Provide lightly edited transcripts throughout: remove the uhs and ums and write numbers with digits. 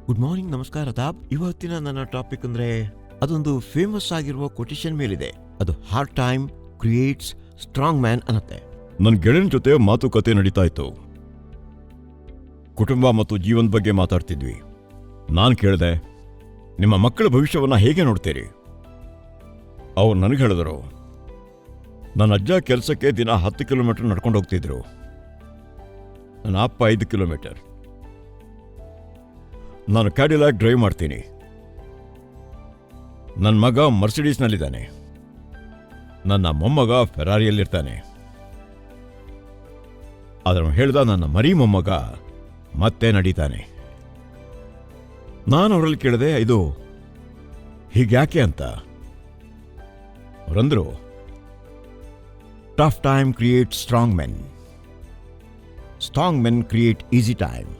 Good morning, ನಮಸ್ಕಾರ ತಾಬ್. ಇವತ್ತಿನ ನನ್ನ ಟಾಪಿಕ್ ಅಂದ್ರೆ ಅದೊಂದು ಫೇಮಸ್ ಆಗಿರುವ ಕೊಟೇಶನ್ ಮೇಲಿದೆ. ಅದು hard time creates strong man ಅನ್ನತ್ತೆ. ನನ್ನ ಗೆಳೆಯನ ಜೊತೆ ಮಾತುಕತೆ ನಡೀತಾ ಇತ್ತು. ಕುಟುಂಬ ಮತ್ತು ಜೀವನದ ಬಗ್ಗೆ ಮಾತಾಡ್ತಿದ್ವಿ. ನಾನು ಕೇಳಿದೆ, ನಿಮ್ಮ ಮಕ್ಕಳ ಭವಿಷ್ಯವನ್ನ ಹೇಗೆ ನೋಡ್ತೀರಿ? ಅವ್ರು ನನಗೆ ಹೇಳಿದರು, ನನ್ನ ಅಜ್ಜ ಕೆಲಸಕ್ಕೆ ದಿನ 10 ಕಿಲೋಮೀಟರ್ ನಡ್ಕೊಂಡು ಹೋಗ್ತಿದ್ರು. ನನ್ನ ಅಪ್ಪ 5 ಕಿಲೋಮೀಟರ್. ನಾನು ಕ್ಯಾಡಿಲಾಕ್ ಡ್ರೈವ್ ಮಾಡ್ತೀನಿ. ನನ್ನ ಮಗ ಮರ್ಸಿಡೀಸ್ನಲ್ಲಿದ್ದಾನೆ. ನನ್ನ ಮೊಮ್ಮಗ ಫೆರಾರಿಯಲ್ಲಿರ್ತಾನೆ. ಆದರೆ ಹೇಳ್ದ, ನನ್ನ ಮರಿ ಮೊಮ್ಮಗ ಮತ್ತೆ ನಡೀತಾನೆ. ನಾನು ಅವರಲ್ಲಿ ಕೇಳಿದೆ, ಇದು ಹೀಗ್ಯಾಕೆ ಅಂತ. ಅವರಂದ್ರು, tough time create strong men. Strong men create easy time.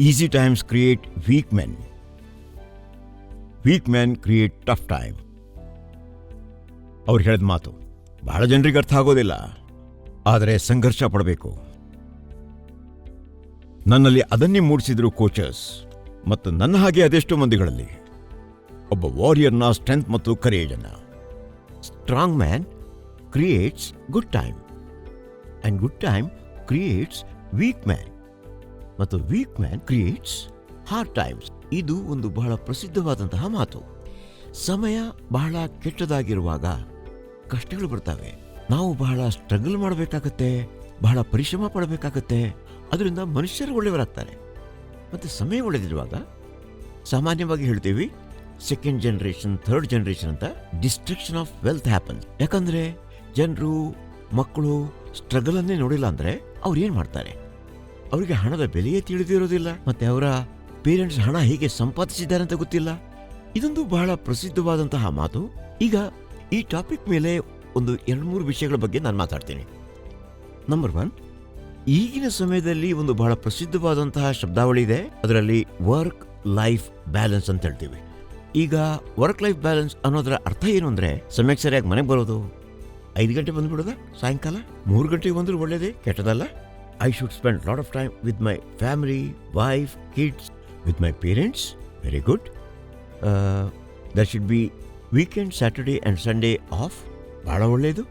Easy times create weak men. Weak men create tough time. ಅವ್ರು ಹೇಳಿದ ಮಾತು ಬಹಳ ಜನರಿಗೆ ಅರ್ಥ ಆಗೋದಿಲ್ಲ, ಆದರೆ ಸಂಘರ್ಷ ಪಡಬೇಕು. ನನ್ನಲ್ಲಿ ಅದನ್ನೇ ಮೂಡಿಸಿದ್ರು ಕೋಚರ್ಸ್, ಮತ್ತು ನನ್ನ ಹಾಗೆ ಅದೆಷ್ಟೋ ಮಂದಿಗಳಲ್ಲಿ ಒಬ್ಬ ವಾರಿಯರ್ನ ಸ್ಟ್ರೆಂತ್ ಮತ್ತು ಕರೇಜ್ ಅನ್ನ. Strong man creates good time, and good time creates weak man, ಮತ್ತು weak man creates hard times. ಇದು ಒಂದು ಬಹಳ ಪ್ರಸಿದ್ಧವಾದಂತಹ ಮಾತು. ಸಮಯ ಬಹಳ ಕೆಟ್ಟದಾಗಿರುವಾಗ ಕಷ್ಟಗಳು ಬರ್ತವೆ. ನಾವು ಬಹಳ ಸ್ಟ್ರಗಲ್ ಮಾಡಬೇಕಾಗತ್ತೆ, ಬಹಳ ಪರಿಶ್ರಮ ಪಡಬೇಕಾಗತ್ತೆ. ಅದರಿಂದ ಮನುಷ್ಯರು ಒಳ್ಳೆಯವರಾಗ್ತಾರೆ. ಮತ್ತೆ ಸಮಯ ಒಳ್ಳೆದಿರುವಾಗ ಸಾಮಾನ್ಯವಾಗಿ ಹೇಳ್ತೀವಿ, ಸೆಕೆಂಡ್ ಜನರೇಷನ್, ಥರ್ಡ್ ಜನರೇಷನ್ ಅಂತ ಡಿಸ್ಟ್ರಕ್ಷನ್ ಆಫ್ ವೆಲ್ತ್ ಹ್ಯಾಪನ್. ಯಾಕಂದ್ರೆ ಜನರು, ಮಕ್ಕಳು ಸ್ಟ್ರಗಲ್ ಅನ್ನೇ ನೋಡಿಲ್ಲ ಅಂದ್ರೆ ಅವ್ರು ಏನ್ ಮಾಡ್ತಾರೆ? ಅವರಿಗೆ ಹಣದ ಬೆಲೆಯೇ ತಿಳಿದಿರೋದಿಲ್ಲ, ಮತ್ತೆ ಅವರ ಪೇರೆಂಟ್ಸ್ ಹಣ ಹೇಗೆ ಸಂಪಾದಿಸಿದ್ದಾರೆ ಅಂತ ಗೊತ್ತಿಲ್ಲ. ಇದೊಂದು ಬಹಳ ಪ್ರಸಿದ್ಧವಾದಂತಹ ಮಾತು. ಈಗ ಈ ಟಾಪಿಕ್ ಮೇಲೆ ಒಂದು 2-3 ವಿಷಯಗಳ ಬಗ್ಗೆ ನಾನು ಮಾತಾಡ್ತೀನಿ. ನಂಬರ್ 1, ಈಗಿನ ಸಮಯದಲ್ಲಿ ಒಂದು ಬಹಳ ಪ್ರಸಿದ್ಧವಾದಂತಹ ಶಬ್ದಾವಳಿ ಇದೆ. ಅದರಲ್ಲಿ ವರ್ಕ್ ಲೈಫ್ ಬ್ಯಾಲೆನ್ಸ್ ಅಂತ ಹೇಳ್ತೀವಿ. ಈಗ ವರ್ಕ್ ಲೈಫ್ ಬ್ಯಾಲೆನ್ಸ್ ಅನ್ನೋದರ ಅರ್ಥ ಏನು ಅಂದ್ರೆ, ಸಮಯಕ್ಕೆ ಸರಿಯಾಗಿ ಮನೆಗೆ ಬರೋದು, 5 ಗಂಟೆ ಬಂದ್ಬಿಡೋದ, ಸಾಯಂಕಾಲ 3 ಗಂಟೆಗೆ ಬಂದ್ರೆ ಒಳ್ಳೇದೇ, ಕೆಟ್ಟದಲ್ಲ. I should spend lot of time with my family, wife, kids, with my parents. Very good. There should be weekend, Saturday and Sunday off. ಬಹಳ ಒಳ್ಳೆಯದು.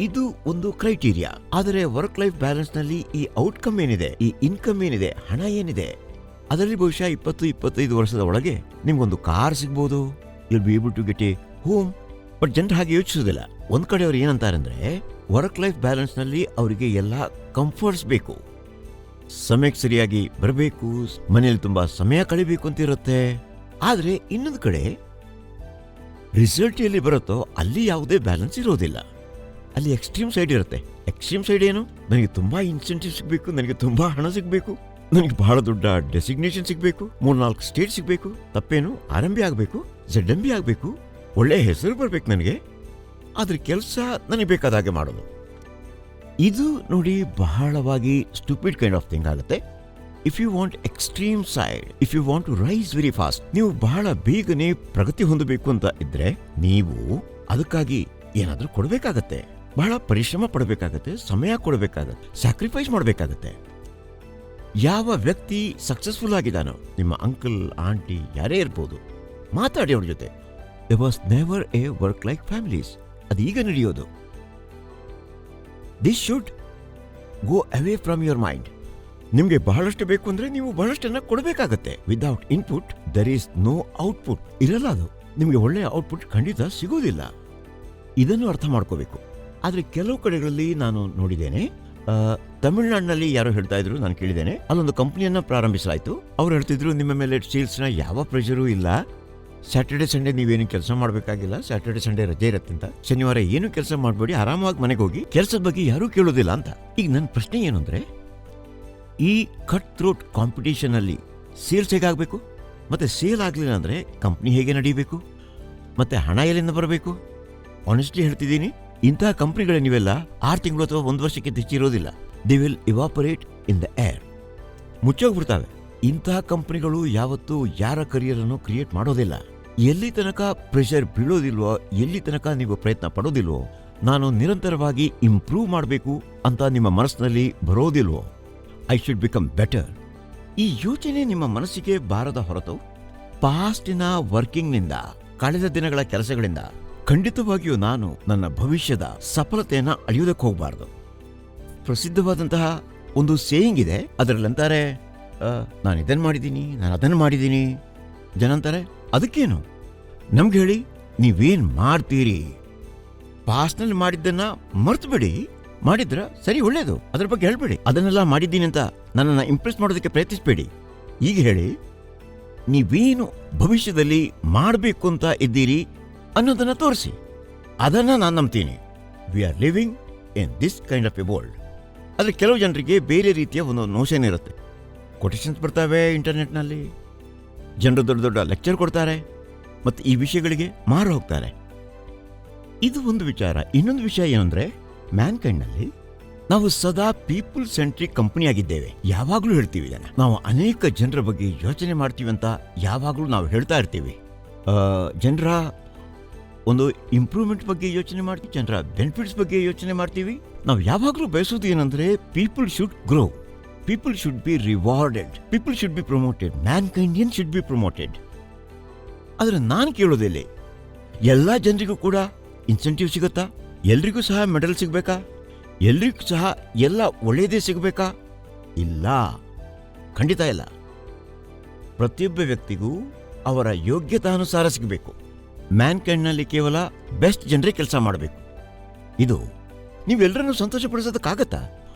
ಇದು ಒಂದು ಕ್ರೈಟೀರಿಯಾ. ಆದರೆ ವರ್ಕ್ ಲೈಫ್ ಬ್ಯಾಲೆನ್ಸ್ ನಲ್ಲಿ ಈ ಔಟ್ಕಮ್ ಏನಿದೆ, ಈ ಇನ್ಕಮ್ ಏನಿದೆ, ಹಣ ಏನಿದೆ, ಅದರಲ್ಲಿ ಬಹುಶಃ 20-25 ವರ್ಷದ ಒಳಗೆ ನಿಮ್ಗೊಂದು ಕಾರ್ ಸಿಗ್ಬೋದು. You'll be able to get a home. But ಜನರು ಹಾಗೆ ಯೋಚಿಸೋದಿಲ್ಲ. ಒಂದ್ ಕಡೆ ಅವ್ರು ಏನಂತಾರಂದ್ರೆ, ವರ್ಕ್ ಲೈಫ್ ಬ್ಯಾಲೆನ್ಸ್ ನಲ್ಲಿ ಅವರಿಗೆ ಎಲ್ಲ ಕಂಫರ್ಟ್ಸ್ ಬೇಕು, ಸಮಯಕ್ಕೆ ಸರಿಯಾಗಿ ಬರಬೇಕು, ಮನೆಯಲ್ಲಿ ತುಂಬಾ ಸಮಯ ಕಳಿಬೇಕು ಅಂತ ಇರುತ್ತೆ. ಆದ್ರೆ ಇನ್ನೊಂದು ಕಡೆ ರಿಸಲ್ಟ್ ಎಲ್ಲಿ ಬರುತ್ತೋ ಅಲ್ಲಿ ಯಾವುದೇ ಬ್ಯಾಲೆನ್ಸ್ ಇರೋದಿಲ್ಲ. ಅಲ್ಲಿ ಎಕ್ಸ್ಟ್ರೀಮ್ ಸೈಡ್ ಇರುತ್ತೆ. ಎಕ್ಸ್ಟ್ರೀಮ್ ಸೈಡ್ ಏನು? ನನಗೆ ತುಂಬಾ ಇನ್ಸೆಂಟಿವ್ ಸಿಗಬೇಕು, ನನಗೆ ತುಂಬಾ ಹಣ ಸಿಗಬೇಕು, ನನಗೆ ಬಹಳ ದೊಡ್ಡ ಡೆಸಿಗ್ನೇಷನ್ ಸಿಗಬೇಕು, 3-4 ಸ್ಟೇಟ್ ಸಿಗಬೇಕು, ತಪ್ಪೇನು RMB ಆಗಬೇಕು, ZMB ಆಗಬೇಕು, ಒಳ್ಳೆ ಹೆಸರು ಬರ್ಬೇಕು ನನಗೆ, ಆದ್ರೆ ಕೆಲಸ ನನಗೆ ಬೇಕಾದಾಗೆ ಮಾಡೋದು. ಇದು ನೋಡಿ ಬಹಳವಾಗಿ ಸ್ಟುಪಿಡ್ ಕೈಂಡ್ ಆಫ್ ಥಿಂಗ್ ಆಗುತ್ತೆ. If you want extreme side, if you want to rise very fast, ನೀವು ಬಹಳ ಬೇಗನೆ ಪ್ರಗತಿ ಹೊಂದಬೇಕು ಅಂತ ಇದ್ರೆ ನೀವು ಅದಕ್ಕಾಗಿ ಏನಾದ್ರೂ ಕೊಡಬೇಕಾಗತ್ತೆ, ಬಹಳ ಪರಿಶ್ರಮ ಪಡಬೇಕಾಗತ್ತೆ, ಸಮಯ ಕೊಡಬೇಕಾಗತ್ತೆ, ಸ್ಯಾಕ್ರಿಫೈಸ್ ಮಾಡಬೇಕಾಗತ್ತೆ. ಯಾವ ವ್ಯಕ್ತಿ ಸಕ್ಸಸ್ಫುಲ್ ಆಗಿದಾನೋ, ನಿಮ್ಮ ಅಂಕಲ್, ಆಂಟಿ, ಯಾರೇ ಇರ್ಬೋದು, ಮಾತಾಡಿ ಅವ್ರ ಜೊತೆ. There was never a work-life families. ಅದೀಗ ನಡೆಯೋದು. This should go away from your mind. ನಿಮ್ಗೆ ಬಹಳಷ್ಟು ಬೇಕು ಅಂದ್ರೆ ನೀವು ಬಹಳಷ್ಟನ್ನ ಕೊಡಬೇಕಾಗತ್ತೆ. Without input there is no output. ಇರಲ್ಲ ಅದು. ನಿಮ್ಗೆ ಒಳ್ಳೆಯ ಔಟ್ಪುಟ್ ಖಂಡಿತ ಸಿಗೋದಿಲ್ಲ. ಇದನ್ನು ಅರ್ಥ ಮಾಡ್ಕೋಬೇಕು. ಆದ್ರೆ ಕೆಲವು ಕಡೆಗಳಲ್ಲಿ ನಾನು ನೋಡಿದ್ದೇನೆ, ತಮಿಳುನಾಡಿನಲ್ಲಿ ಯಾರೋ ಹೇಳ್ತಾ ಇದ್ರು, ನಾನು ಕೇಳಿದ್ದೇನೆ, ಅಲ್ಲೊಂದು ಕಂಪನಿಯನ್ನ ಪ್ರಾರಂಭಿಸಲಾಯ್ತು. ಅವ್ರು ಹೇಳ್ತಿದ್ರು, ನಿಮ್ಮ ಮೇಲೆ ಸೇಲ್ಸ್ನ ಯಾವ ಪ್ರೆಷರೂ ಇಲ್ಲ, ಸ್ಯಾಟರ್ಡೆ ಸಂಡೇ ನೀವೇನು ಕೆಲಸ ಮಾಡಬೇಕಾಗಿಲ್ಲ, ಸ್ಯಾಟರ್ಡೆ ಸಂಡೇ ರಜೆ ಇರತ್ತಂತ, ಶನಿವಾರ ಏನು ಕೆಲಸ ಮಾಡಬೇಡಿ, ಆರಾಮಾಗಿ ಮನೆಗೆ ಹೋಗಿ, ಕೆಲಸದ ಬಗ್ಗೆ ಯಾರೂ ಕೇಳೋದಿಲ್ಲ ಅಂತ. ಈಗ ನನ್ನ ಪ್ರಶ್ನೆ ಏನು ಅಂದ್ರೆ, ಈ ಕಟ್ ಥ್ರೋಟ್ ಕಾಂಪಿಟೇಷನ್ ಅಲ್ಲಿ ಸೇಲ್ಸ್ ಹೇಗಾಗಬೇಕು, ಮತ್ತೆ ಸೇಲ್ ಆಗ್ಲಿಲ್ಲ ಅಂದ್ರೆ ಕಂಪ್ನಿ ಹೇಗೆ ನಡೀಬೇಕು, ಮತ್ತೆ ಹಣ ಎಲ್ಲಿಂದ ಬರಬೇಕು? ಆನೆಸ್ಟ್ಲಿ ಹೇಳ್ತಿದ್ದೀನಿ, ಇಂತಹ ಕಂಪ್ನಿಗಳ ನೀವೆಲ್ಲ 6 ತಿಂಗಳು ಅಥವಾ 1 ವರ್ಷಕ್ಕೆ ಹೆಚ್ಚಿರೋದಿಲ್ಲ. They will evaporate in the air. ಮುಚ್ಚೋಗ್ಬಿಡ್ತಾವೆ. ಇಂತಹ ಕಂಪ್ನಿಗಳು ಯಾವತ್ತೂ ಯಾರ ಕರಿಯರ್ ಅನ್ನು ಕ್ರಿಯೇಟ್ ಮಾಡೋದಿಲ್ಲ. ಎಲ್ಲಿ ತನಕ ಪ್ರೆಷರ್ ಬೀಳೋದಿಲ್ವೋ, ಎಲ್ಲಿ ತನಕ ನೀವು ಪ್ರಯತ್ನ ಪಡೋದಿಲ್ವೋ, ನಾನು ನಿರಂತರವಾಗಿ ಇಂಪ್ರೂವ್ ಮಾಡಬೇಕು ಅಂತ ನಿಮ್ಮ ಮನಸ್ಸಿನಲ್ಲಿ ಬರೋದಿಲ್ವೋ, ಐ ಶುಡ್ ಬಿಕಮ್ ಬೆಟರ್, ಈ ಯೋಚನೆ ನಿಮ್ಮ ಮನಸ್ಸಿಗೆ ಬಾರದ ಹೊರತು ಪಾಸ್ಟಿನ ವರ್ಕಿಂಗ್ನಿಂದ, ಕಳೆದ ದಿನಗಳ ಕೆಲಸಗಳಿಂದ ಖಂಡಿತವಾಗಿಯೂ ನಾನು ನನ್ನ ಭವಿಷ್ಯದ ಸಫಲತೆಯನ್ನು ಅಳೆಯುವುದಕ್ಕೆ ಹೋಗಬಾರ್ದು. ಪ್ರಸಿದ್ಧವಾದಂತಹ ಒಂದು ಸೇಯಿಂಗ್ ಇದೆ, ಅದರಲ್ಲಂತಾರೆ ನಾನು ಇದನ್ನು ಮಾಡಿದ್ದೀನಿ, ನಾನು ಅದನ್ನು ಮಾಡಿದ್ದೀನಿ. ಜನ ಅಂತಾರೆ ಅದಕ್ಕೇನು, ನಮ್ಗೆ ಹೇಳಿ ನೀವೇನು ಮಾಡ್ತೀರಿ. ಪಾಸ್ಟ್ನಲ್ಲಿ ಮಾಡಿದ್ದನ್ನ ಮರ್ತು ಬಿಡಿ, ಮಾಡಿದ್ರ ಸರಿ ಒಳ್ಳೇದು, ಅದ್ರ ಬಗ್ಗೆ ಹೇಳ್ಬೇಡಿ. ಅದನ್ನೆಲ್ಲ ಮಾಡಿದ್ದೀನಿ ಅಂತ ನನ್ನನ್ನು ಇಂಪ್ರೆಸ್ ಮಾಡೋದಕ್ಕೆ ಪ್ರಯತ್ನಿಸಬೇಡಿ. ಈಗ ಹೇಳಿ ನೀವೇನು ಭವಿಷ್ಯದಲ್ಲಿ ಮಾಡಬೇಕು ಅಂತ ಇದ್ದೀರಿ ಅನ್ನೋದನ್ನ ತೋರಿಸಿ. ಅದನ್ನ ನಾನು ನಂಬ್ತೀನಿ. We are living in this kind of a world. ಆದರೆ ಕೆಲವು ಜನರಿಗೆ ಬೇರೆ ರೀತಿಯ ಒಂದು ನೋಷನ್ ಇರುತ್ತೆ. ಕೊಟೇಶನ್ಸ್ ಬರ್ತಾವೆ ಇಂಟರ್ನೆಟ್ನಲ್ಲಿ, ಜನರು ದೊಡ್ಡ ದೊಡ್ಡ ಲೆಕ್ಚರ್ ಕೊಡ್ತಾರೆ ಮತ್ತು ಈ ವಿಷಯಗಳಿಗೆ ಮಾರು ಹೋಗ್ತಾರೆ. ಇದು ಒಂದು ವಿಚಾರ. ಇನ್ನೊಂದು ವಿಷಯ ಏನಂದ್ರೆ, ಮ್ಯಾನ್ಕೈಂಡ್ನಲ್ಲಿ ನಾವು ಸದಾ ಪೀಪಲ್ ಸೆಂಟ್ರಿಕ್ ಕಂಪನಿ ಆಗಿದ್ದೇವೆ. ಯಾವಾಗಲೂ ಹೇಳ್ತೀವಿ ಇದನ್ನ. ನಾವು ಅನೇಕ ಜನರ ಬಗ್ಗೆ ಯೋಚನೆ ಮಾಡ್ತೀವಿ ಅಂತ ಯಾವಾಗಲೂ ನಾವು ಹೇಳ್ತಾ ಇರ್ತೀವಿ. ಜನರ ಒಂದು ಇಂಪ್ರೂವ್ಮೆಂಟ್ ಬಗ್ಗೆ ಯೋಚನೆ ಮಾಡ್ತೀವಿ, ಜನರ ಬೆನಿಫಿಟ್ಸ್ ಬಗ್ಗೆ ಯೋಚನೆ ಮಾಡ್ತೀವಿ. ನಾವು ಯಾವಾಗಲೂ ಬಯಸೋದು ಏನಂದ್ರೆ, people should grow, people should be rewarded, people should be promoted, ಮ್ಯಾನ್ಕೈಂಡಿಯನ್ ಶುಡ್ ಬಿ ಪ್ರಮೋಟೆಡ್. ಆದ್ರೆ ನಾನು ಕೇಳೋದಿಲ್ಲ, ಎಲ್ಲ ಜನರಿಗೂ ಕೂಡ ಇನ್ಸೆಂಟಿವ್ ಸಿಗುತ್ತಾ? ಎಲ್ರಿಗೂ ಸಹ ಮೆಡಲ್ ಸಿಗ್ಬೇಕಾ? ಎಲ್ರಿಗೂ ಸಹ ಎಲ್ಲ ಒಳ್ಳೆಯದೇ ಸಿಗಬೇಕಾ? ಇಲ್ಲ, ಖಂಡಿತ ಇಲ್ಲ. ಪ್ರತಿಯೊಬ್ಬ ವ್ಯಕ್ತಿಗೂ ಅವರ ಯೋಗ್ಯತಾನುಸಾರ ಸಿಗಬೇಕು. ಮ್ಯಾನ್ಕೈಂಡ್ನಲ್ಲಿ ಕೇವಲ ಬೆಸ್ಟ್ ಜನರೇ ಕೆಲಸ ಮಾಡಬೇಕು. ಇದು ನೀವೆಲ್ಲರನ್ನು ಸಂತೋಷಪಡಿಸೋದಕ್ಕಾಗತ್ತಾ?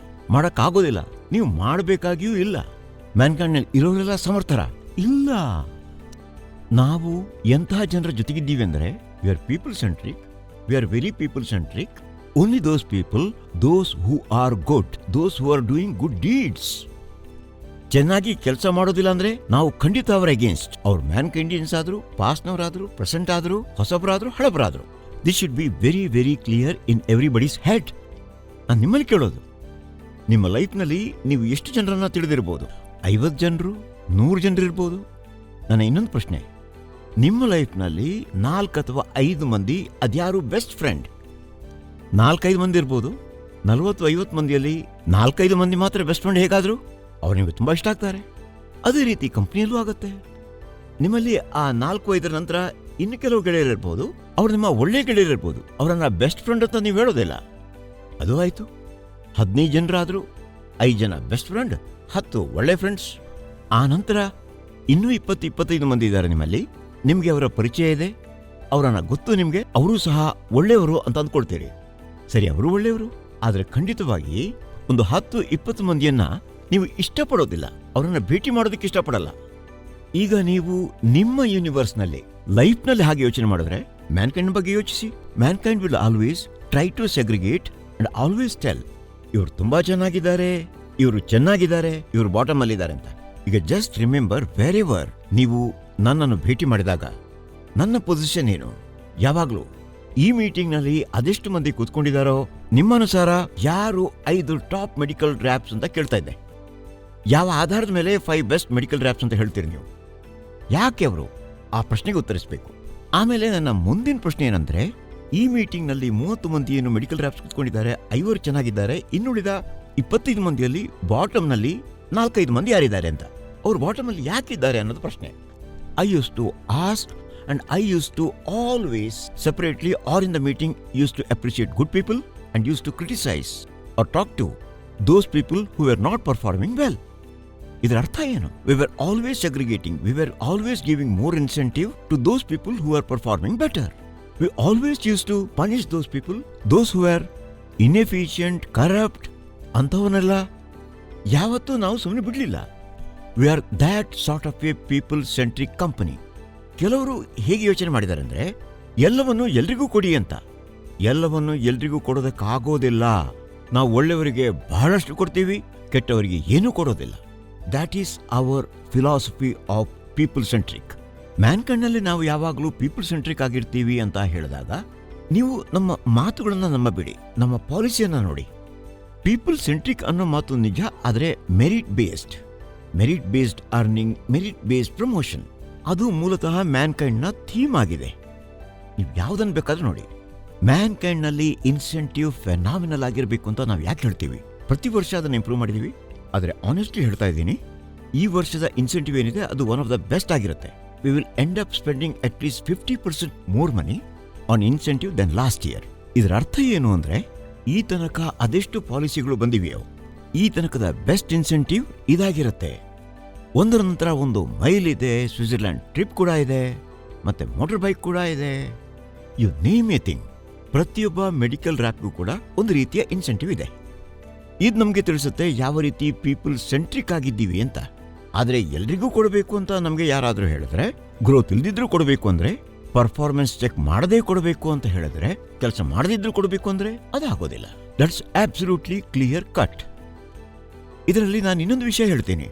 ಮಾಡೋಕ್ಕಾಗೋದಿಲ್ಲ. ನೀವು ಮಾಡಬೇಕಾಗಿಯೂ ಇಲ್ಲ. ಮ್ಯಾನ್ಕೈಂಡ್ನಲ್ಲಿ ಇರೋರೆಲ್ಲ ಸಮರ್ಥರ ಇಲ್ಲ. ನಾವು ಎಂತಹ ಜನರ ಜೊತೆಗಿದ್ದೀವಿ ಅಂದರೆ, we are people centric, we are very people centric. Only those people, those who are good, those who are doing good deeds. ಚೆನ್ನಾಗಿ ಕೆಲಸ ಮಾಡೋದಿಲ್ಲ ಅಂದ್ರೆ ನಾವು ಖಂಡಿತ ಅವರ ಅಗೇನ್ಸ್ಟ್. ಅವ್ರು ಮ್ಯಾನ್ಕೈಂಡಿಯನ್ಸ್ ಆದ್ರು, ಪಾಸ್ಟ್ನವರಾದ್ರು, ಪ್ರೆಸೆಂಟ್ ಆದ್ರು, ಹೊಸಬರಾದ್ರು, ಹಳಬರಾದ್ರು. This should be very very clear in everybody's head. ನಾನು ನಿಮ್ಮಲ್ಲಿ ಕೇಳೋದು, ನಿಮ್ಮ ಲೈಫ್ನಲ್ಲಿ ನೀವು ಎಷ್ಟು ಜನರನ್ನ ತಿಳಿದಿರ್ಬೋದು? 50 ಜನರು, 100 ಜನರು ಇರ್ಬೋದು. ನನ್ನ ಇನ್ನೊಂದು ಪ್ರಶ್ನೆ, ನಿಮ್ಮ ಲೈಫ್ನಲ್ಲಿ 4 ಅಥವಾ 5 ಮಂದಿ ಅದ್ಯಾರು ಬೆಸ್ಟ್ ಫ್ರೆಂಡ್? 4-5 ಮಂದಿ ಇರ್ಬೋದು. 40-50 ಮಂದಿಯಲ್ಲಿ 4-5 ಮಂದಿ ಮಾತ್ರ ಬೆಸ್ಟ್ ಫ್ರೆಂಡ್ ಹೇಗಾದ್ರು ಅವ್ರು ನಿಮಗೆ ತುಂಬಾ ಇಷ್ಟ ಆಗ್ತಾರೆ. ಅದೇ ರೀತಿ ಕಂಪ್ನಿಯಲ್ಲೂ ಆಗುತ್ತೆ. ನಿಮ್ಮಲ್ಲಿ ಆ 4-5 ನಂತರ ಇನ್ನು ಕೆಲವು ಗೆಳೆಯರಿರ್ಬೋದು, ಅವ್ರು ನಿಮ್ಮ ಒಳ್ಳೆ ಗೆಳೆಯರಿರ್ಬೋದು. ಅವರನ್ನ ಬೆಸ್ಟ್ ಫ್ರೆಂಡ್ ಅಂತ ನೀವು ಹೇಳೋದಿಲ್ಲ. ಅದು ಆಯ್ತು. 15 ಜನರಾದ್ರು, 5 ಜನ ಬೆಸ್ಟ್ ಫ್ರೆಂಡ್, 10 ಒಳ್ಳೆ ಫ್ರೆಂಡ್ಸ್. ಆ ನಂತರ ಇನ್ನೂ 20-25 ಮಂದಿ ಇದ್ದಾರೆ ನಿಮ್ಮಲ್ಲಿ. ನಿಮ್ಗೆ ಅವರ ಪರಿಚಯ ಇದೆ, ಅವರನ್ನ ಗೊತ್ತು ನಿಮ್ಗೆ, ಅವರು ಸಹ ಒಳ್ಳೆಯವರು ಅಂತ ಅಂದ್ಕೊಳ್ತೀರಿ. ಸರಿ, ಅವರು ಒಳ್ಳೆಯವರು. ಆದ್ರೆ ಖಂಡಿತವಾಗಿ ಒಂದು 10-20 ಮಂದಿಯನ್ನ ನೀವು ಇಷ್ಟಪಡೋದಿಲ್ಲ, ಅವರನ್ನ ಭೇಟಿ ಮಾಡೋದಕ್ಕೆ ಇಷ್ಟಪಡಲ್ಲ. ಈಗ ನೀವು ನಿಮ್ಮ ಯೂನಿವರ್ಸ್ನಲ್ಲಿ, ಲೈಫ್ನಲ್ಲಿ ಹಾಗೆ ಯೋಚನೆ ಮಾಡಿದ್ರೆ, ಮ್ಯಾನ್ಕೈಂಡ್ ಬಗ್ಗೆ ಯೋಚಿಸಿ. Mankind will always try to segregate and always tell, ಇವರು ತುಂಬಾ ಚೆನ್ನಾಗಿದ್ದಾರೆ, ಇವರು ಚೆನ್ನಾಗಿದ್ದಾರೆ, ಇವರು ಬಾಟಮ್ ಅಲ್ಲಿದ್ದಾರೆ ಅಂತ. ಈಗ ಜಸ್ಟ್ ರಿಮೆಂಬರ್, ವೆರ್ ಎವರ್ ನೀವು ನನ್ನನ್ನು ಭೇಟಿ ಮಾಡಿದಾಗ ನನ್ನ ಪೊಸಿಷನ್ ಏನು? ಯಾವಾಗಲೂ ಈ ಮೀಟಿಂಗ್ನಲ್ಲಿ ಅದೆಷ್ಟು ಮಂದಿ ಕೂತ್ಕೊಂಡಿದ್ದಾರೋ ನಿಮ್ಮನುಸಾರ ಯಾರು 5 ಟಾಪ್ ಮೆಡಿಕಲ್ ರ್ಯಾಪ್ಸ್ ಅಂತ ಕೇಳ್ತಾ ಇದ್ದೆ. ಯಾವ ಆಧಾರದ ಮೇಲೆ 5 ಬೆಸ್ಟ್ ಮೆಡಿಕಲ್ ರ್ಯಾಪ್ಸ್ ಅಂತ ಹೇಳ್ತೀರಿ ನೀವು? ಯಾಕೆ ಅವರು? ಆ ಪ್ರಶ್ನೆಗೆ ಉತ್ತರಿಸಬೇಕು. ಆಮೇಲೆ ನನ್ನ ಮುಂದಿನ ಪ್ರಶ್ನೆ ಏನಂದ್ರೆ, ಈ ಮೀಟಿಂಗ್ನಲ್ಲಿ 30 ಮಂದಿ ಏನು ಮೆಡಿಕಲ್ ರ್ಯಾಪ್ಸ್ ಕೂತ್ಕೊಂಡಿದ್ದಾರೆ, 5 ಚೆನ್ನಾಗಿದ್ದಾರೆ, ಇನ್ನುಳಿದ 25 ಮಂದಿಯಲ್ಲಿ ಬಾಟಮ್ನಲ್ಲಿ 4-5 ಮಂದಿ ಯಾರಿದ್ದಾರೆ ಅಂತ. ಅವ್ರು ಬಾಟಮ್ ಅಲ್ಲಿ ಯಾಕಿದ್ದಾರೆ ಅನ್ನೋದು ಪ್ರಶ್ನೆ. I use to ask and I use to always separately or in the meeting use to appreciate good people and use to criticise or talk to those people who are not performing well. ಇದರ ಅರ್ಥ ಏನು? We were always segregating, we were always giving more incentive to those people who are performing better. We always use to punish those people, those who are inefficient, corrupt. ಅಂಥವನ್ನೆಲ್ಲ ಯಾವತ್ತೂ ನಾವು ಸುಮ್ಮನೆ ಬಿಡಲಿಲ್ಲ. We are that sort of A people centric company. ಕೆಲವರು ಹೇಗೆ ಯೋಚನೆ ಮಾಡಿದ್ದಾರೆ ಅಂದ್ರೆ, ಎಲ್ಲವನ್ನು ಎಲ್ರಿಗೂ ಕೊಡಿ ಅಂತ. ಎಲ್ಲವನ್ನು ಎಲ್ರಿಗೂ ಕೊಡೋದಕ್ಕಾಗೋದಿಲ್ಲ. ನಾವು ಒಳ್ಳೆಯವರಿಗೆ ಬಹಳಷ್ಟು ಕೊಡ್ತೀವಿ, ಕೆಟ್ಟವರಿಗೆ ಏನೂ ಕೊಡೋದಿಲ್ಲ. That is our philosophy of people centric. ಮ್ಯಾನ್ಕೈಂಡ್ನಲ್ಲಿ ನಾವು ಯಾವಾಗಲೂ ಪೀಪಲ್ ಸೆಂಟ್ರಿಕ್ ಆಗಿರ್ತೀವಿ ಅಂತ ಹೇಳಿದಾಗ, ನೀವು ನಮ್ಮ ಮಾತುಗಳನ್ನು ನಂಬಬೇಡಿ, ನಮ್ಮ ಪಾಲಿಸಿಯನ್ನ ನೋಡಿ. ಪೀಪಲ್ ಸೆಂಟ್ರಿಕ್ ಅನ್ನೋ ಮಾತು ನಿಜ, ಆದರೆ merit based earning, merit based promotion, ಅದು ಮೂಲತಃ ಮ್ಯಾನ್ಕೈಂಡ್ನ ಥೀಮ್ ಆಗಿದೆ. ನೀವು ಯಾವುದನ್ನು ಬೇಕಾದ್ರೂ ನೋಡಿ. ಮ್ಯಾನ್ಕೈಂಡ್ನಲ್ಲಿ ಇನ್ಸೆಂಟಿವ್ ಫೆನಾಮಿನಲ್ ಆಗಿರಬೇಕು ಅಂತ ನಾವು ಯಾಕೆ ಹೇಳ್ತೀವಿ? ಪ್ರತಿ ವರ್ಷ ಅದನ್ನು ಇಂಪ್ರೂವ್ ಮಾಡಿದೀವಿ. ಆದರೆ ಆನೆಸ್ಟ್ಲಿ ಹೇಳ್ತಾ ಇದ್ದೀನಿ, ಈ ವರ್ಷದ ಇನ್ಸೆಂಟಿವ್ ಏನಿದೆ ಅದು ಒನ್ ಆಫ್ ದ ಬೆಸ್ಟ್ ಆಗಿರುತ್ತೆ. We will end up spending at least 50% more money on incentive then last year. ಇದರ ಅರ್ಥ ಏನು ಅಂದ್ರೆ, ಈ ತನಕ ಅದೆಷ್ಟು ಪಾಲಿಸಿಗಳು ಬಂದಿವೆಯೋ ಈ ತನಕದ ಬೆಸ್ಟ್ ಇನ್ಸೆಂಟಿವ್ ಇದಾಗಿರುತ್ತೆ. ಒಂದರ ನಂತರ ಒಂದು ಮೈಲ್ ಇದೆ, ಸ್ವಿಟ್ಜರ್ಲ್ಯಾಂಡ್ ಟ್ರಿಪ್ ಕೂಡ ಇದೆ, ಮತ್ತೆ ಮೋಟರ್ ಬೈಕ್ ಕೂಡ ಇದೆ. You name a thing. ಪ್ರತಿಯೊಬ್ಬ ಮೆಡಿಕಲ್ ರ್ಯಾಪ್ಗೂ ಕೂಡ ಒಂದು ರೀತಿಯ ಇನ್ಸೆಂಟಿವ್ ಇದೆ. ಇದು ನಮಗೆ ತಿಳಿಸುತ್ತೆ ಯಾವ ರೀತಿ ಪೀಪಲ್ ಸೆಂಟ್ರಿಕ್ ಆಗಿದ್ದೀವಿ ಅಂತ. ಆದರೆ ಎಲ್ರಿಗೂ ಕೊಡಬೇಕು ಅಂತ ನಮಗೆ ಯಾರಾದರೂ ಹೇಳಿದ್ರೆ, ಗ್ರೋತ್ ಇಲ್ದಿದ್ರೂ ಕೊಡಬೇಕು ಅಂದ್ರೆ, ಪರ್ಫಾರ್ಮೆನ್ಸ್ ಚೆಕ್ ಮಾಡದೇ ಕೊಡಬೇಕು ಅಂತ ಹೇಳಿದ್ರೆ, ಕೆಲಸ ಮಾಡದಿದ್ರೂ ಕೊಡಬೇಕು ಅಂದ್ರೆ ಅದಾಗೋದಿಲ್ಲ. That's absolutely clear cut. ಇದರಲ್ಲಿ ನಾನು ಇನ್ನೊಂದು ವಿಷಯ ಹೇಳ್ತೀನಿ,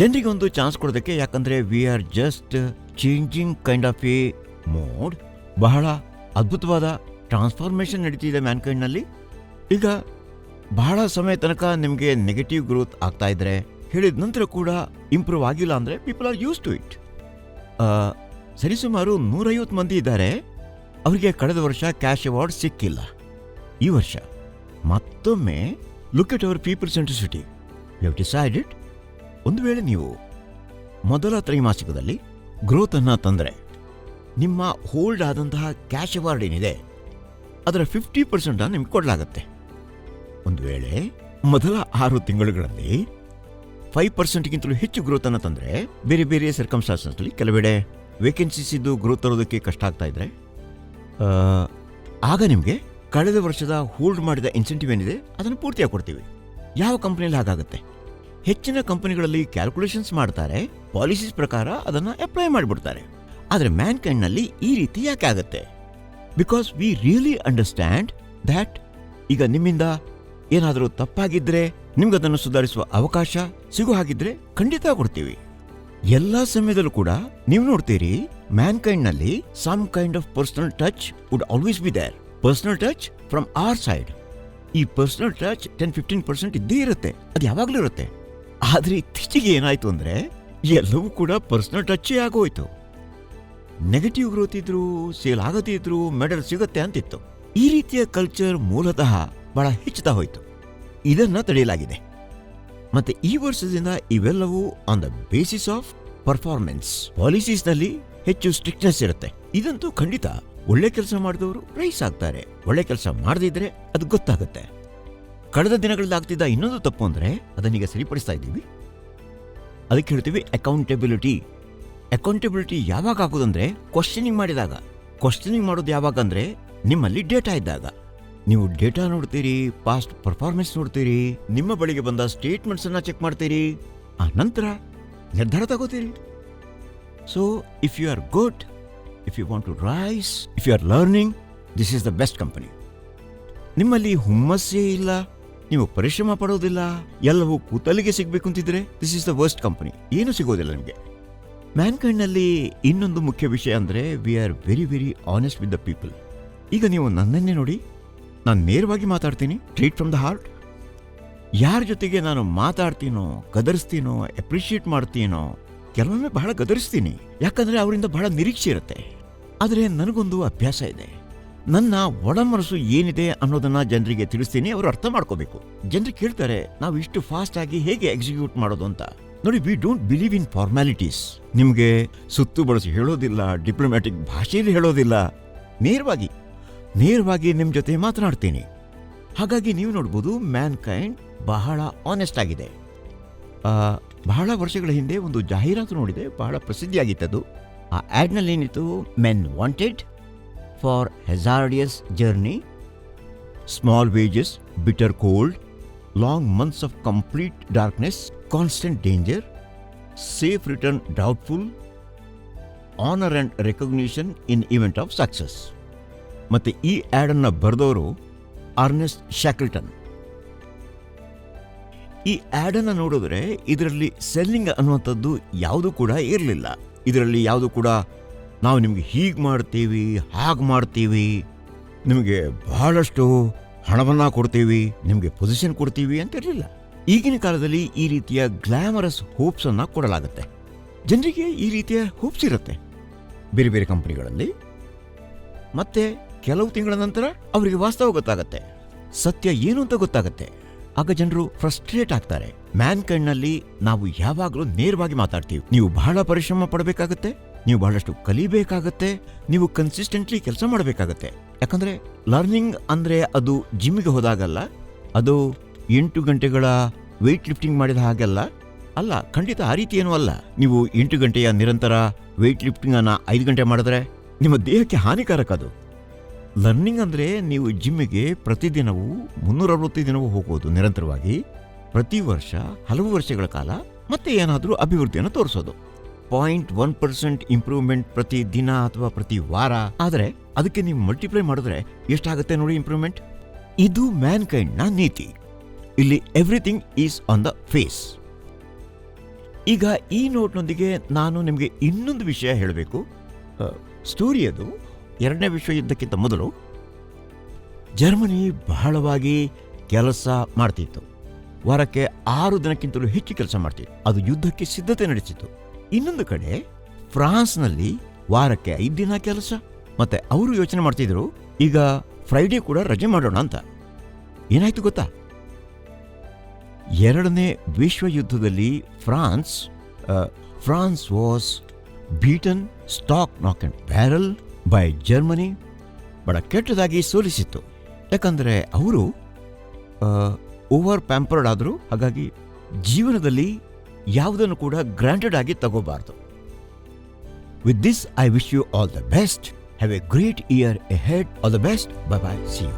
ಜನರಿಗೆ ಒಂದು ಚಾನ್ಸ್ ಕೊಡೋದಕ್ಕೆ. ಯಾಕಂದ್ರೆ we are just changing kind of A mode. ಬಹಳ ಅದ್ಭುತವಾದ ಟ್ರಾನ್ಸ್ಫಾರ್ಮೇಶನ್ ನಡೀತಿದೆ ಮ್ಯಾನ್ಕೈಂಡ್ನಲ್ಲಿ. ಈಗ ಬಹಳ ಸಮಯ ತನಕ ನಿಮಗೆ ನೆಗೆಟಿವ್ ಗ್ರೋತ್ ಆಗ್ತಾ ಇದ್ರೆ, ಹೇಳಿದ ನಂತರ ಕೂಡ ಇಂಪ್ರೂವ್ ಆಗಿಲ್ಲ ಅಂದ್ರೆ people are use to it. ಸರಿಸುಮಾರು 150 ಮಂದಿ ಇದ್ದಾರೆ, ಅವರಿಗೆ ಕಳೆದ ವರ್ಷ ಕ್ಯಾಶ್ ಅವಾರ್ಡ್ ಸಿಕ್ಕಿಲ್ಲ. ಈ ವರ್ಷ ಮತ್ತೊಮ್ಮೆ look at our people centricity. We have decided, ಒಂದು ವೇಳೆ ನೀವು ಮೊದಲ ತ್ರೈಮಾಸಿಕದಲ್ಲಿ ಗ್ರೋತ್ ಅನ್ನ ತಂದ್ರೆ, ನಿಮ್ಮ ಹೋಲ್ಡ್ ಆದಂತಹ ಕ್ಯಾಶ್ ಅವಾರ್ಡ್ ಏನಿದೆ ಅದರ 50% ನಿಮ್ಗೆ ಕೊಡಲಾಗತ್ತೆ. ಒಂದು ವೇಳೆ ಮೊದಲ 6 ತಿಂಗಳುಗಳಲ್ಲಿ 5%ಗಿಂತಲೂ ಹೆಚ್ಚು ಗ್ರೋತ್ ಅನ್ನು ತಂದ್ರೆ, ಬೇರೆ ಬೇರೆ ಸರ್ಕಮ್ಸ್ಟಾನ್ಸಲ್ಲಿ ಕೆಲವೆಡೆ ವೇಕೆನ್ಸೀಸ್ ಇದ್ದು ಗ್ರೋತ್ ತರೋದಕ್ಕೆ ಕಷ್ಟ ಆಗ್ತಾ ಇದ್ರೆ, ಆಗ ನಿಮಗೆ ಕಳೆದ ವರ್ಷದ ಹೋಲ್ಡ್ ಮಾಡಿದ ಇನ್ಸೆಂಟಿವ್ ಏನಿದೆ ಅದನ್ನು ಪೂರ್ತಿಯಾಗಿ ಕೊಡ್ತೀವಿ. ಯಾವ ಕಂಪನಿಯಲ್ಲಿ ಹಾಗಾಗುತ್ತೆ? ಹೆಚ್ಚಿನ ಕಂಪನಿಗಳಲ್ಲಿ ಕ್ಯಾಲ್ಕುಲೇಷನ್ಸ್ ಮಾಡ್ತಾರೆ, ಪಾಲಿಸೀಸ್ ಪ್ರಕಾರ ಅದನ್ನು ಅಪ್ಲೈ ಮಾಡಿಬಿಡ್ತಾರೆ. ಆದರೆ ಮ್ಯಾನ್ಕೈಂಡ್ನಲ್ಲಿ ಈ ರೀತಿ ಯಾಕೆ ಆಗುತ್ತೆ? Because we really understand that ಈಗ ನಿಮ್ಮಿಂದ ಏನಾದರೂ ತಪ್ಪಾಗಿದ್ರೆ ನಿಮ್ಗೆ ಅದನ್ನು ಸುಧಾರಿಸುವ ಅವಕಾಶ ಸಿಗೋ ಹಾಗಿದ್ರೆ ಖಂಡಿತ ಕೊಡ್ತೀವಿ. ಎಲ್ಲಾ ಸಮಯದಲ್ಲೂ ಕೂಡ ನೀವು ನೋಡ್ತೀರಿ, ಮ್ಯಾನ್ಕೈಂಡ್ನಲ್ಲಿ some kind of personal touch would always be there. Personal touch from our side. ಈ ಪರ್ಸನಲ್ ಟಚ್ 10-15% ಇದ್ದೇ ಇರುತ್ತೆ, ಅದು ಯಾವಾಗಲೂ ಇರುತ್ತೆ. ಆದ್ರೆ ಇತ್ತೀಚೆಗೆ ಏನಾಯ್ತು ಅಂದ್ರೆ, ಎಲ್ಲವೂ ಕೂಡ ಪರ್ಸನಲ್ ಟಚ್ ಆಗೋಯ್ತು. ನೆಗೆಟಿವ್ ಗ್ರೋತ್ ಇದ್ರು, ಸೇಲ್ ಆಗದೇ ಇದ್ರು ಮೆಡಲ್ ಸಿಗುತ್ತೆ ಅಂತಿತ್ತು. ಈ ರೀತಿಯ ಕಲ್ಚರ್ ಮೂಲತಃ ಬಹಳ ಹೆಚ್ಚುತ್ತಾ ಹೋಯ್ತು. ಇದನ್ನ ತಡೆಯಲಾಗಿದೆ. ಮತ್ತೆ ಈ ವರ್ಷದಿಂದ ಇವೆಲ್ಲವೂ on the basis of performance. Policies ನಲ್ಲಿ ಹೆಚ್ಚು ಸ್ಟ್ರಿಕ್ಟ್ನೆಸ್ ಇರುತ್ತೆ. ಇದಂತೂ ಖಂಡಿತ. ಒಳ್ಳೆ ಕೆಲಸ ಮಾಡಿದವರು ರೈಸ್ ಆಗ್ತಾರೆ, ಒಳ್ಳೆ ಕೆಲಸ ಮಾಡದಿದ್ರೆ ಅದು ಗೊತ್ತಾಗುತ್ತೆ. ಕಳೆದ ದಿನಗಳಲ್ಲಿ ಆಗ್ತಿದ್ದ ಇನ್ನೊಂದು ತಪ್ಪು ಅಂದ್ರೆ, ಅದನ್ನೀಗ ಸರಿಪಡಿಸ್ತಾ ಇದ್ದೀವಿ. ಅದಕ್ಕೆ ಹೇಳ್ತೀವಿ ಅಕೌಂಟೆಬಿಲಿಟಿ. ಅಕೌಂಟೆಬಿಲಿಟಿ ಯಾವಾಗ ಆಗೋದಂದ್ರೆ, ಕ್ವಶನಿಂಗ್ ಮಾಡಿದಾಗ. ಕ್ವಶನಿಂಗ್ ಮಾಡೋದು ಯಾವಾಗ ಅಂದ್ರೆ, ನಿಮ್ಮಲ್ಲಿ ಡೇಟಾ ಇದ್ದಾಗ. ನೀವು ಡೇಟಾ ನೋಡ್ತೀರಿ, ಪಾಸ್ಟ್ ಪರ್ಫಾರ್ಮೆನ್ಸ್ ನೋಡ್ತೀರಿ, ನಿಮ್ಮ ಬಳಿಗೆ ಬಂದ ಸ್ಟೇಟ್ಮೆಂಟ್ಸ್ ಅನ್ನ ಚೆಕ್ ಮಾಡ್ತೀರಿ, ಆ ನಂತರ ನಿರ್ಧಾರ ತಗೋತೀರಿ. So if you are good, if you want to rise, if you are learning, this is the best company. ನಿಮ್ಮಲ್ಲಿ ಹುಮ್ಮಸ್ಸೇ ಇಲ್ಲ, ನೀವು ಪರಿಶ್ರಮ ಪಡೋದಿಲ್ಲ, ಎಲ್ಲವೂ ಕೂತಲಿಗೆ ಸಿಗ್ಬೇಕು ಅಂತಿದ್ರೆ this is the worst company. ಏನು ಸಿಗೋದಿಲ್ಲ ನಿಮಗೆ. ಮ್ಯಾನ್ಕೈಂಡ್ನಲ್ಲಿ ಇನ್ನೊಂದು ಮುಖ್ಯ ವಿಷಯ ಅಂದ್ರೆ, we are very very honest with the people. ಈಗ ನೀವು ನನ್ನನ್ನೇ ನೋಡಿ, ನಾನು ನೇರವಾಗಿ ಮಾತಾಡ್ತೀನಿ, ಸ್ಟ್ರೈಟ್ ಫ್ರಮ್ ದ ಹಾರ್ಟ್. ಯಾರ ಜೊತೆಗೆ ನಾನು ಮಾತಾಡ್ತೀನೋ, ಗದರಿಸ್ತೀನೋ, ಅಪ್ರಿಷಿಯೇಟ್ ಮಾಡ್ತೀನೋ, ಕೆಲವೊಮ್ಮೆ ಬಹಳ ಗದರಿಸ್ತೀನಿ, ಯಾಕಂದ್ರೆ ಅವರಿಂದ ಬಹಳ ನಿರೀಕ್ಷೆ ಇರುತ್ತೆ. ಆದರೆ ನನಗೊಂದು ಅಭ್ಯಾಸ ಇದೆ, ನನ್ನ ಒಳಮನಸ್ಸು ಏನಿದೆ ಅನ್ನೋದನ್ನ ಜನರಿಗೆ ತಿಳಿಸ್ತೀನಿ, ಅವರು ಅರ್ಥ ಮಾಡ್ಕೋಬೇಕು. ಜನರು ಕೇಳ್ತಾರೆ, ನಾವು ಇಷ್ಟು ಫಾಸ್ಟ್ ಆಗಿ ಹೇಗೆ ಎಕ್ಸಿಕ್ಯೂಟ್ ಮಾಡೋದು ಅಂತ. ನೋಡಿ, we don't believe in formalities. ನಿಮಗೆ ಸುತ್ತು ಬಳಸಿ ಹೇಳೋದಿಲ್ಲ, ಡಿಪ್ಲೊಮ್ಯಾಟಿಕ್ ಭಾಷೆಯಲ್ಲಿ ಹೇಳೋದಿಲ್ಲ, ನೇರವಾಗಿ ನಿಮ್ಮ ಜೊತೆ ಮಾತನಾಡ್ತೀನಿ. ಹಾಗಾಗಿ ನೀವು ನೋಡ್ಬೋದು, ಮ್ಯಾನ್ಕೈಂಡ್ ಬಹಳ ಆನೆಸ್ಟ್ ಆಗಿದೆ. ಬಹಳ ವರ್ಷಗಳ ಹಿಂದೆ ಒಂದು ಜಾಹೀರಾತು ನೋಡಿದೆ, ಬಹಳ ಪ್ರಸಿದ್ಧಿಯಾಗಿತ್ತದು. ಆ ಆಡ್ನಲ್ಲಿ ಏನಿತ್ತು, men wanted for hazardous journey, small wages, bitter cold, long months of complete darkness, constant danger, safe return doubtful, honour and recognition in event of success. ಮತ್ತೆ ಈ ಆಡ್ ಅನ್ನ ಬರೆದವರು ಅರ್ನೆಸ್ಟ್ ಶಾಕಲ್ಟನ್. ಈ ಆಡ್ ಅನ್ನ ನೋಡಿದ್ರೆ ಇದರಲ್ಲಿ ಸೆಲ್ಲಿಂಗ್ ಅನ್ನುವಂಥದ್ದು ಯಾವುದು ಕೂಡ ಇರಲಿಲ್ಲ. ಇದರಲ್ಲಿ ಯಾವುದು ಕೂಡ ನಾವು ನಿಮಗೆ ಹೀಗೆ ಮಾಡ್ತೀವಿ, ಹಾಗೆ ಮಾಡ್ತೀವಿ, ನಿಮಗೆ ಬಹಳಷ್ಟು ಹಣವನ್ನ ಕೊಡ್ತೀವಿ, ನಿಮಗೆ ಪೊಸಿಷನ್ ಕೊಡ್ತೀವಿ ಅಂತ ಇರಲಿಲ್ಲ. ಈಗಿನ ಕಾಲದಲ್ಲಿ ಈ ರೀತಿಯ ಗ್ಲಾಮರಸ್ ಹೋಪ್ಸ್ ಅನ್ನ ಕೊಡಲಾಗುತ್ತೆ. ಜನರಿಗೆ ಈ ರೀತಿಯ ಹೋಪ್ಸ್ ಇರುತ್ತೆ ಬೇರೆ ಬೇರೆ ಕಂಪನಿಗಳಲ್ಲಿ. ಮತ್ತೆ ಕೆಲವು ತಿಂಗಳ ನಂತರ ಅವರಿಗೆ ವಾಸ್ತವ ಗೊತ್ತಾಗತ್ತೆ, ಸತ್ಯ ಏನು ಅಂತ ಗೊತ್ತಾಗತ್ತೆ. ಆಗ ಜನರು ಫ್ರಸ್ಟ್ರೇಟ್ ಆಗ್ತಾರೆ. ಮ್ಯಾನ್ ಕೈಂಡ್ನಲ್ಲಿ ನಾವು ಯಾವಾಗಲೂ ನೇರವಾಗಿ ಮಾತಾಡ್ತೀವಿ. ನೀವು ಬಹಳ ಪರಿಶ್ರಮ ಪಡಬೇಕಾಗತ್ತೆ, ನೀವು ಬಹಳಷ್ಟು ಕಲಿಬೇಕಾಗತ್ತೆ, ನೀವು ಕನ್ಸಿಸ್ಟೆಂಟ್ಲಿ ಕೆಲಸ ಮಾಡಬೇಕಾಗತ್ತೆ. ಯಾಕಂದ್ರೆ ಲರ್ನಿಂಗ್ ಅಂದ್ರೆ ಅದು ಜಿಮ್ಗೆ ಹೋದಾಗಲ್ಲ, ಅದು 8 ಗಂಟೆಗಳ ವೆಯ್ಟ್ ಲಿಫ್ಟಿಂಗ್ ಮಾಡಿದ ಹಾಗಲ್ಲ. ಅಲ್ಲ, ಖಂಡಿತ ಆ ರೀತಿ ಏನೂ ಅಲ್ಲ. ನೀವು 8 ಗಂಟೆಯ ನಿರಂತರ ವೆಯ್ಟ್ ಲಿಫ್ಟಿಂಗ್ ಅನ್ನ 5 ಗಂಟೆ ಮಾಡಿದ್ರೆ ನಿಮ್ಮ ದೇಹಕ್ಕೆ ಹಾನಿಕಾರಕ ಅದು. ಲರ್ನಿಂಗ್ ಅಂದ್ರೆ ನೀವು ಜಿಮ್ಮಿಗೆ ಪ್ರತಿದಿನವೂ 360 ದಿನವೂ ಹೋಗೋದು ನಿರಂತರವಾಗಿ, ಪ್ರತಿ ವರ್ಷ ಹಲವು ವರ್ಷಗಳ ಕಾಲ, ಮತ್ತೆ ಏನಾದರೂ ಅಭಿವೃದ್ಧಿಯನ್ನು ತೋರಿಸೋದು. 0.1% ಇಂಪ್ರೂವ್ಮೆಂಟ್ ಪ್ರತಿ ದಿನ ಅಥವಾ ಪ್ರತಿ ವಾರ. ಆದರೆ ಅದಕ್ಕೆ ನೀವು ಮಲ್ಟಿಪ್ಲೈ ಮಾಡಿದ್ರೆ ಎಷ್ಟಾಗುತ್ತೆ ನೋಡಿ ಇಂಪ್ರೂವ್ಮೆಂಟ್. ಇದು ಮ್ಯಾನ್ ಕೈಂಡ್ನ ನೀತಿ. ಇಲ್ಲಿ everything is on the face. ಈಗ ಈ ನೋಟ್ನೊಂದಿಗೆ ನಾನು ನಿಮಗೆ ಇನ್ನೊಂದು ವಿಷಯ ಹೇಳಬೇಕು. ಸ್ಟೋರಿ ಅದು 2ನೇ ವಿಶ್ವಯುದ್ಧಕ್ಕಿಂತ ಮೊದಲು ಜರ್ಮನಿ ಬಹಳವಾಗಿ ಕೆಲಸ ಮಾಡ್ತಿತ್ತು. ವಾರಕ್ಕೆ 6 ದಿನಕ್ಕಿಂತಲೂ ಹೆಚ್ಚು ಕೆಲಸ ಮಾಡ್ತಿತ್ತು. ಅದು ಯುದ್ಧಕ್ಕೆ ಸಿದ್ಧತೆ ನಡೆಸಿತ್ತು. ಇನ್ನೊಂದು ಕಡೆ ಫ್ರಾನ್ಸ್ನಲ್ಲಿ ವಾರಕ್ಕೆ 5 ದಿನ ಕೆಲಸ. ಮತ್ತೆ ಅವರು ಯೋಚನೆ ಮಾಡ್ತಿದ್ರು, ಈಗ ಫ್ರೈಡೇ ಕೂಡ ರಜೆ ಮಾಡೋಣ ಅಂತ. ಏನಾಯ್ತು ಗೊತ್ತಾ? 2ನೇ ವಿಶ್ವಯುದ್ಧದಲ್ಲಿ ಫ್ರಾನ್ಸ್ ವಾಸ್ ಬೀಟನ್ ಸ್ಟಾಕ್ ನಾಕ್ ಅಂಡ್ ಬ್ಯಾರಲ್ ಬೈ ಜರ್ಮನಿ. ಬಹಳ ಕೆಟ್ಟದಾಗಿ ಸೋಲಿಸಿತ್ತು. ಯಾಕಂದ್ರೆ ಅವರು ಓವರ್ ಪ್ಯಾಂಪರ್ಡ್ ಆದರು. ಹಾಗಾಗಿ ಜೀವನದಲ್ಲಿ ಯಾವುದನ್ನು ಕೂಡ ಗ್ರಾಂಟೆಡ್ ಆಗಿ ತಗೋಬಾರ್ದು. With this I wish you all the best. Have a great year ahead. All the best. Bye bye. See you.